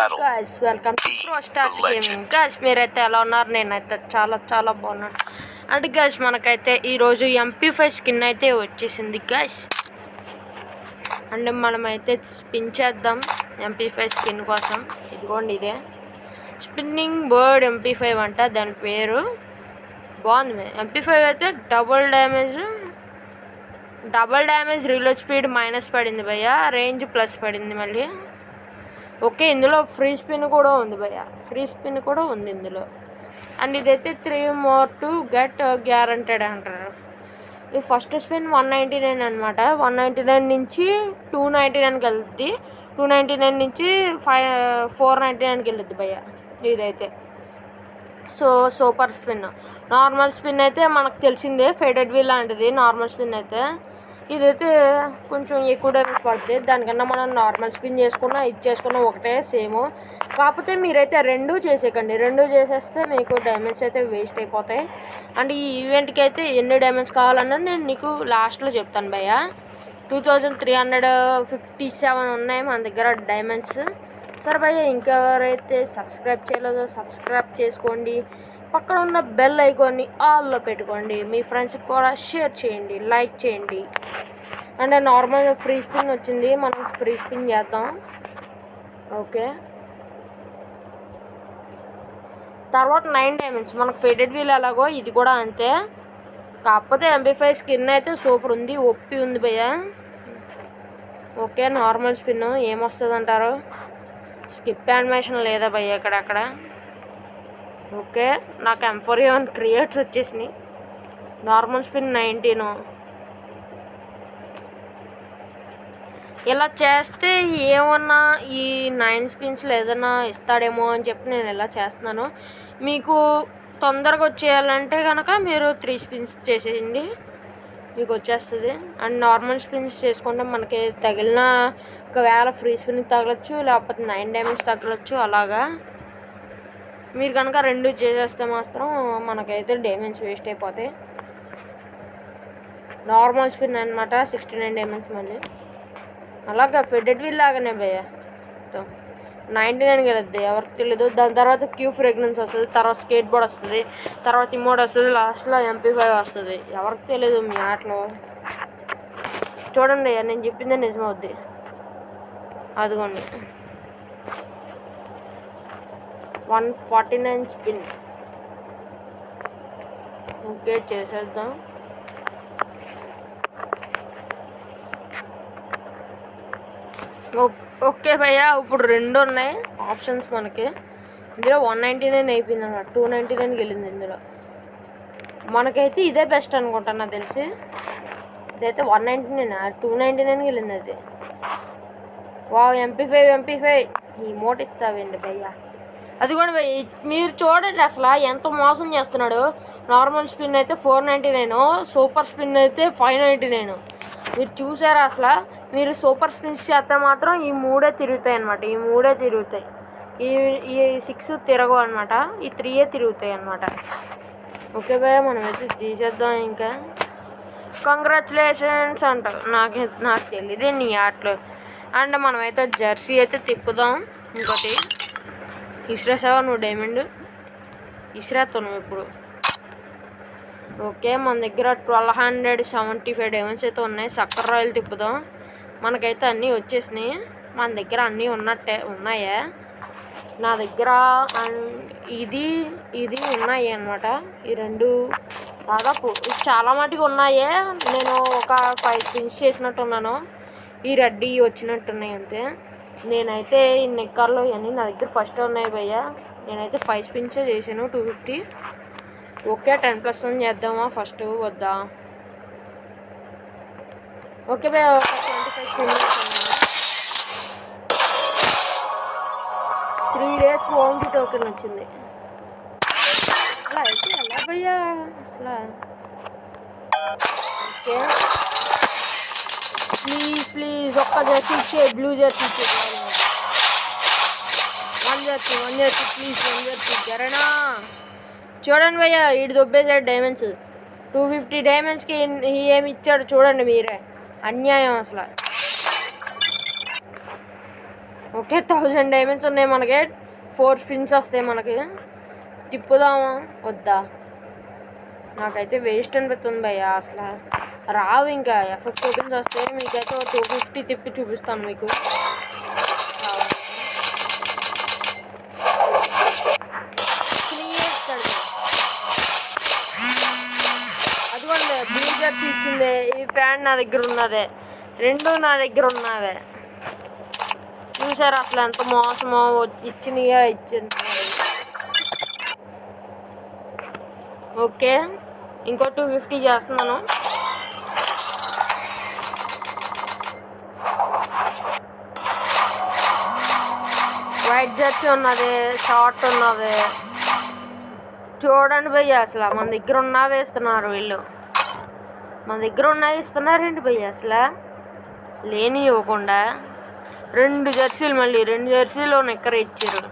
guys, welcome to Pro Stars Gaming. Guys, మీరైతే ఎలా ఉన్నారు? నేనైతే చాలా బాగున్నాను. అండ్ guys, మనకైతే ఈరోజు MP5 స్కిన్ అయితే వచ్చేసింది guys. అండ్ మనమైతే స్పిన్ చేద్దాం MP5 స్కిన్ కోసం. ఇదిగోండి ఇదే స్పిన్నింగ్ బర్డ్ MP5 అంట దాని పేరు. బాగుంది. MP5 అయితే double damage reload speed minus పడింది భయ్య, రేంజ్ ప్లస్ పడింది మళ్ళీ. ఓకే, ఇందులో ఫ్రీ స్పిన్ కూడా ఉంది భయ్య, ఇందులో. అండ్ ఇదైతే 3 more to get గ్యారంటెడ్ అంటారు. ఈ ఫస్ట్ స్పిన్ 199 అనమాట. 199 నుంచి 299కి వెళ్తుంది, 299 నుంచి 499కి వెళ్ళుద్ది భయ్య ఇదైతే. Super spin. నార్మల్ స్పిన్ అయితే మనకు తెలిసిందే, ఫెడెడ్ వీల్ లాంటిది నార్మల్ స్పిన్ అయితే. ఇదైతే కొంచెం ఎక్కువ డ్యామేజ్ పడుతుంది, దానికన్నా మనం నార్మల్ స్పిన్ చేసుకున్నా ఒకటే సేమ్. కాకపోతే మీరైతే రెండు చేసేయకండి, రెండు చేసేస్తే మీకు డ్యామేజ్ అయితే వేస్ట్ అయిపోతాయి. అండ్ ఈ ఈవెంట్కి అయితే ఎన్ని డ్యామేజ్ కావాలన్నా నేను నీకు లాస్ట్లో చెప్తాను భయ్య. 2357 ఉన్నాయి మన దగ్గర డైమండ్స్. సరే భయ్య, ఇంకెవరైతే సబ్స్క్రైబ్ చేయలేదో సబ్స్క్రైబ్ చేసుకోండి, పక్కన ఉన్న బెల్ ఐకాన్ని ఆల్లో పెట్టుకోండి, మీ ఫ్రెండ్స్కి కూడా షేర్ చేయండి, లైక్ చేయండి. అండ్ నార్మల్ ఫ్రీ స్పిన్ వచ్చింది, మనం ఫ్రీ స్పిన్ చేద్దాం. ఓకే, తర్వాత 9 డైమండ్స్. మనకు ఫెడెడ్ వీల్ ఎలాగో ఇది కూడా అంతే, కాకపోతే MP5 స్కిన్ అయితే సూపర్ ఉంది, ఒప్పి ఉంది భయ్య. ఓకే, నార్మల్ స్పిన్ ఏమొస్తుంది అంటారు, స్కిప్ యానిమేషన్ లేదా భయ్య అక్కడ. ఓకే, నాకు M4A1 క్రియేట్స్ వచ్చేసినాయి. Normal spin 19. ఇలా చేస్తే ఏమన్నా ఈ 9 స్పిన్స్లో ఏదైనా ఇస్తాడేమో అని చెప్పి నేను ఇలా చేస్తున్నాను. మీకు తొందరగా వచ్చేయాలంటే కనుక మీరు 3 స్పిన్స్ చేసేయండి, మీకు వచ్చేస్తుంది. అండ్ నార్మల్ స్పిన్స్ చేసుకుంటే మనకి తగిలిన ఒకవేళ ఫ్రీ స్పిన్కి తగలచ్చు, లేకపోతే 9 డైమండ్స్ తగలచ్చు. అలాగా మీరు కనుక రెండు చేసేస్తే మాత్రం మనకైతే డైమండ్స్ వేస్ట్ అయిపోతాయి. నార్మల్ స్పిన్ అనమాట 69 డైమండ్స్ మళ్ళీ. అలాగా ఫెడెడ్ వీల్ లాగానే భయ్య 99కి వెళ్ళద్ది, ఎవరికి తెలియదు. దాని తర్వాత క్యూ ఫ్రేగ్రెన్స్ వస్తుంది, తర్వాత స్కేట్ బోర్డ్ వస్తుంది, తర్వాత ఇమోట్ వస్తుంది, లాస్ట్లో MP5 వస్తుంది. ఎవరికి తెలియదు మీ ఆటలో. చూడండి, నేను చెప్పిందే నిజమవుద్ది. అదిగోండి 149 స్పిన్. ఓకే, చేసేద్దాం. ఓకే భయ్య, ఇప్పుడు 2 ఉన్నాయి ఆప్షన్స్ మనకి. ఇందులో 199 అయిపోయింది అన్నమాట, 299కి వెళ్ళింది. ఇందులో మనకైతే ఇదే బెస్ట్ అనుకుంటా నాకు తెలిసి. ఇదైతే 199, 299కి వెళ్ళింది అది. వావ్, MP5 ఈ మోట్ ఇస్తావేండి భయ్య. అది కూడా భయ్య మీరు చూడండి అసలు ఎంత మోసం చేస్తున్నాడు. నార్మల్ స్పిన్ అయితే 499, సూపర్ స్పిన్ అయితే 599. మీరు చూసారా అసలు? మీరు సూపర్ స్పిన్స్ చేస్తే మాత్రం ఈ 3 తిరుగుతాయి అనమాట, ఈ 3 తిరుగుతాయి. ఈ 6 తిరగవు అనమాట, ఈ 3 తిరుగుతాయి అనమాట. ఓకే భయ్య, మనమైతే తీసేద్దాం. ఇంకా కంగ్రాచులేషన్స్ అంట, నాకు తెలియదు నీ ఆటలు. అండ్ మనమైతే జెర్సీ అయితే తిప్పుదాం. ఇంకోటి ఇస్రేసావా నువ్వు? డైమండ్ ఇస్రేస్తావు నువ్వు ఇప్పుడు. ఓకే, మన దగ్గర 1275 డైమండ్స్ అయితే ఉన్నాయి. సక్కర రాయలు తిప్పుదాం. మనకైతే అన్నీ వచ్చేసినాయి, మన దగ్గర అన్నీ ఉన్నాయా? నా దగ్గర ఇది ఉన్నాయి అన్నమాట. ఈ 2 దాదాపు చాలా మటుకు ఉన్నాయే. నేను ఒక 5 స్పిన్స్ చేసినట్టున్నాను, ఈ రెడ్డి వచ్చినట్టున్నాయి అంతే. నేనైతే ఈ నెక్కర్లో ఇవన్నీ నా దగ్గర ఫస్ట్ ఉన్నాయి భయ్య. నేనైతే 5 స్పిన్సే చేశాను, 250. ఓకే, 10+1 చేద్దామా ఫస్ట్ వద్దా? ఓకే భయ్య, 25 స్పిన్స్ 3 డేస్కి ఓన్లీ టోకెన్ వచ్చింది. అలా అయితే ఎలా భయ్యా అసలు? ఓకే, ప్లీజ్ ఒక్క జెర్సీ ఇచ్చే, బ్లూ జెర్సీ ఇచ్చే. 1 జెర్సీ ప్లీజ్, 1 జెర్సీ జరనా. చూడండి భయ్య, వీడు దొబ్బేసాడు డైమండ్స్. 250 డైమండ్స్కి ఏమి ఇచ్చాడు చూడండి మీరే, అన్యాయం అసలు. ఓకే 1000 డైమండ్స్ ఉన్నాయి మనకి. 4 స్పిన్స్ వస్తాయి మనకి. తిప్పుదామా వద్దా? నాకైతే వేస్ట్ అనిపిస్తుంది భయ్య. అసలు రావు ఇంకా. FF టోకెన్స్ వస్తాయి. మీకైతే 250 తిప్పి చూపిస్తాను మీకు. అదిగోండి బ్లూ జెర్సీ ఇచ్చింది. ఈ ప్యాంట్ నా దగ్గర ఉన్నదే. 2 నా దగ్గర ఉన్నవే. చూసారు అసలు ఎంత మోసమో. ఇచ్చినయా ఇచ్చింది. ఓకే ఇంకో 250 చేస్తున్నాను. వైట్ జెర్సీ ఉన్నది, షార్ట్ ఉన్నది. చూడండి భయ్య అసలు మన దగ్గర ఉన్నవి ఇస్తున్నారు వీళ్ళు. మన దగ్గర ఉన్నవి ఇస్తున్నారేంటి భయ్య అసలు లేని ఇవ్వకుండా. 2 జెర్సీలు, మళ్ళీ 2 జెర్సీలు నిక్కర ఇచ్చారు.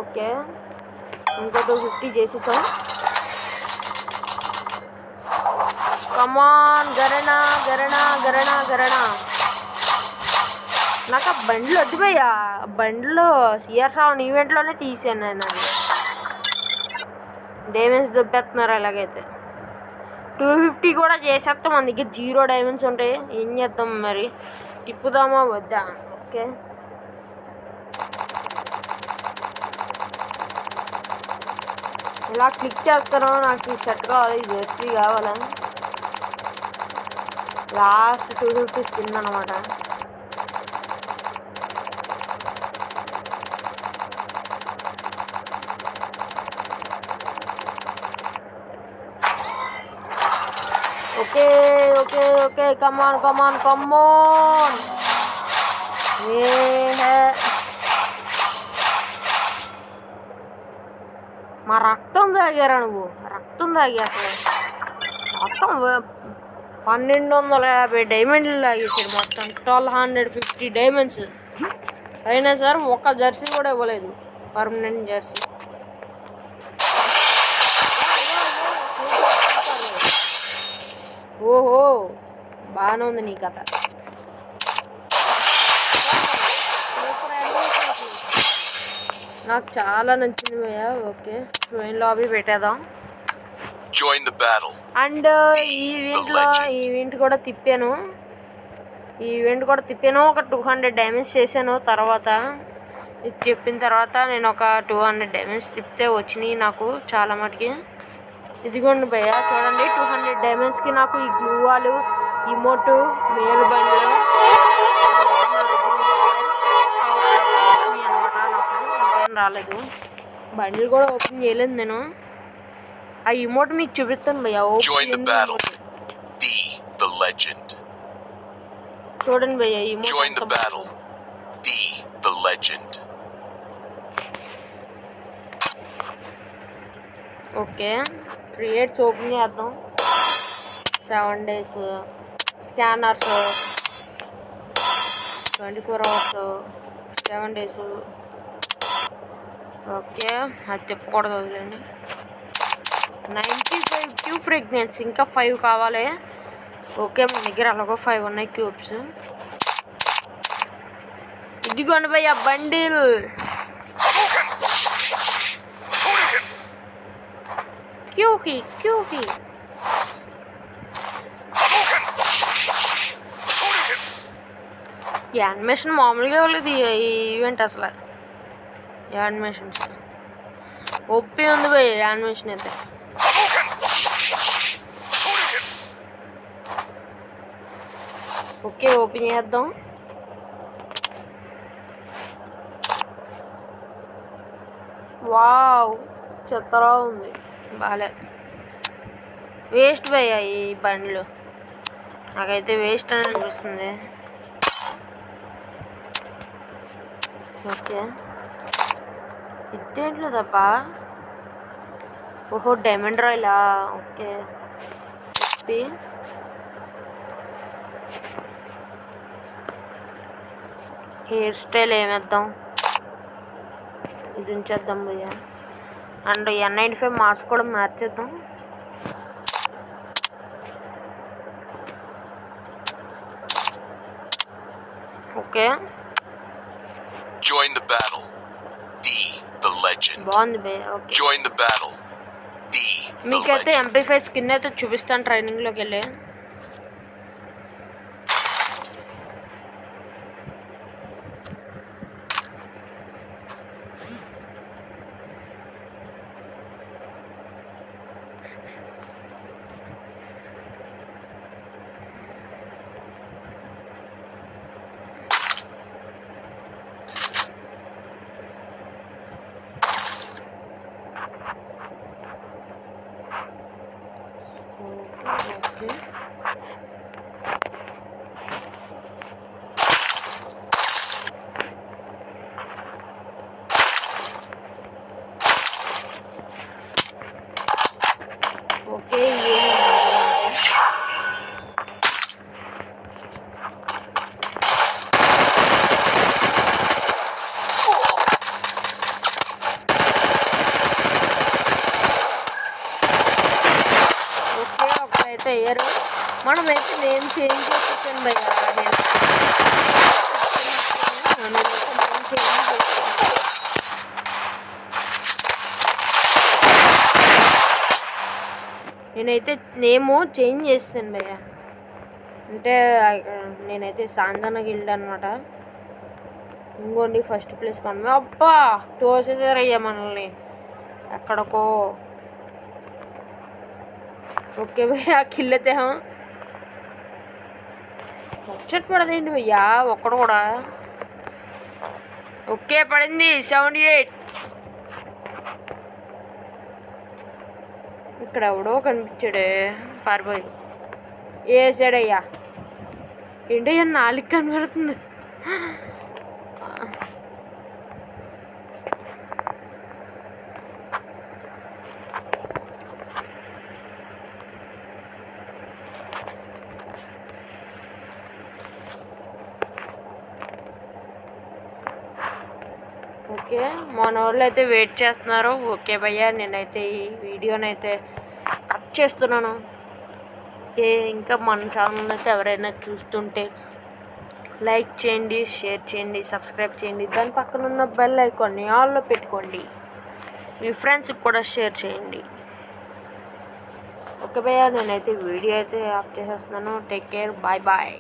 ఓకే ఇంకో 250 చేసేసాం. కమాన్ గరణ గరణ గరణ గరణ. నాకు ఆ బండ్లు వద్దు భయ్య. బండ్లు CR7 ఈవెంట్లోనే తీసాను నేను. అది డైమండ్స్ దొబ్బేస్తున్నారు. అలాగైతే 250 కూడా చేసేస్తాం. మన దగ్గర 0 డైమండ్స్ ఉంటాయి. ఏం చేద్దాం మరి? తిప్పుదామా వద్దా? ఓకే ఇలా క్లిక్ చేస్తాను. నాకు ఈ షర్ట్ కావాలి, జెర్సీ కావాలా. లాస్ట్ 250 స్పిన్ అనమాట. ఓకే ఓకే ఓకే కమాన్ కమాన్ కమాన్. మా రక్తం తాగారా నువ్వు? రక్తం తాగి అసలు మొత్తం 1250 డైమండ్లు తాగేసాడు. మొత్తం 1250 డైమండ్స్ అయినా సార్ ఒక్క జెర్సీ కూడా ఇవ్వలేదు. Permanent Jersey. ఓహో బాగానే ఉంది నీ కథ. నాకు చాలా నచ్చింది భయ్య. ఓకే ట్రైన్ లాబీ పెట్టేద్దాం. అండ్ ఈ ఈవెంట్ కూడా తిప్పాను. ఒక 200 డైమండ్స్ చేశాను. తర్వాత ఇది చెప్పిన తర్వాత నేను ఒక 200 డైమండ్స్ తిప్పితే వచ్చినాయి నాకు చాలా మటుకి. ఇదిగోండి భయ్య చూడండి 200 డైమండ్స్కి నాకు ఈ గ్లూ వాలు, ఇమోటు, మేలు బండ్లు రాలేదు. బండ్లు కూడా ఓపెన్ చేయలేదు నేను. ఆ ఇమోట్ మీకు చూపిస్తాను భయ్య. చూడండి భయ్య ఇమోట్. ఓకే క్రియేట్స్ ఓపెన్ చేద్దాం. 7 days scanners, 24 hours, 7 days. Okay అది తిప్పకూడదు వదిలేండి. 95 క్యూబ్ ఫ్రెగ్నెన్స్. ఇంకా 5 కావాలి. ఓకే మన దగ్గర అలాగో 5 ఉన్నాయి క్యూబ్స్. ఇదిగోండి భయ్య బండిల్. క్యూకి ఈ యానిమేషన్ మామూలుగా ఇవ్వలేదు ఈ ఈవెంట్. అసలు యానిమేషన్స్ ఒప్పి ఉంది భయ్య యానిమేషన్ అయితే. ఓకే ఓపెన్ చేద్దాం. వావ్ చెత్తలా ఉంది. బాలే వేస్ట్ భయ్య ఈ బండ్లు. నాకైతే వేస్ట్ అని అనిపిస్తుంది. ఓకే ఇదేంట్లో తప్ప. ఓహో డైమండ్ రాయలా. ఓకే హెయిర్ స్టైల్ ఏమేద్దాం? ఇది ఉంచేద్దాం భయ్య. అండ్ N95 మాస్క్ కూడా మార్చేద్దాం. Okay, Join the battle. Be the legend. బాగుంది భయ్య. Okay, Join the battle. Be the మీకైతే legend. MP5 స్కిన్ అయితే చూపిస్తాను ట్రైనింగ్లోకి వెళ్ళి. ఓకే, ఓకే, ఓకే, ఒకరైతే అయ్యారు. మనమైతే నేమ్ చేంజ్ చేసేసాను భయ్య. నేనైతే నేమ్ చేంజ్ చేస్తాను. నేనైతే నేము చేంజ్ చేస్తాను భయ్య. అంటే నేనైతే సాందన గిల్డ్ అనమాట. ఇంకోండి ఫస్ట్ ప్లేస్ మనం. అబ్బా తోసేసారయ్యా మనల్ని ఎక్కడికో. ఓకే భయ్య, కిల్ అయితే వచ్చట్ పడదేంటి భయ్యా ఒక్కడు కూడా. ఓకే పడింది 78. ఇక్కడ ఎవడో కనిపించాడే పారిపోయి వేసాడయ్యా. ఏంటయ్యా 4 కనబడుతుంది. ఓకే, మన వాళ్ళు అయితే వెయిట్ చేస్తున్నారు. ఓకే భయ్య, నేనైతే ఈ వీడియోనైతే కట్ చేస్తున్నాను. ఓకే, ఇంకా మన ఛానల్ అయితే ఎవరైనా చూస్తుంటే లైక్ చేయండి, షేర్ చేయండి, సబ్స్క్రైబ్ చేయండి. దాని పక్కన ఉన్న బెల్ ఐకాన్ని ఆల్లో పెట్టుకోండి. మీ ఫ్రెండ్స్కి కూడా షేర్ చేయండి. ఓకే భయ్య, నేనైతే వీడియో అయితే ఆఫ్ చేసేస్తున్నాను. Take care, bye bye.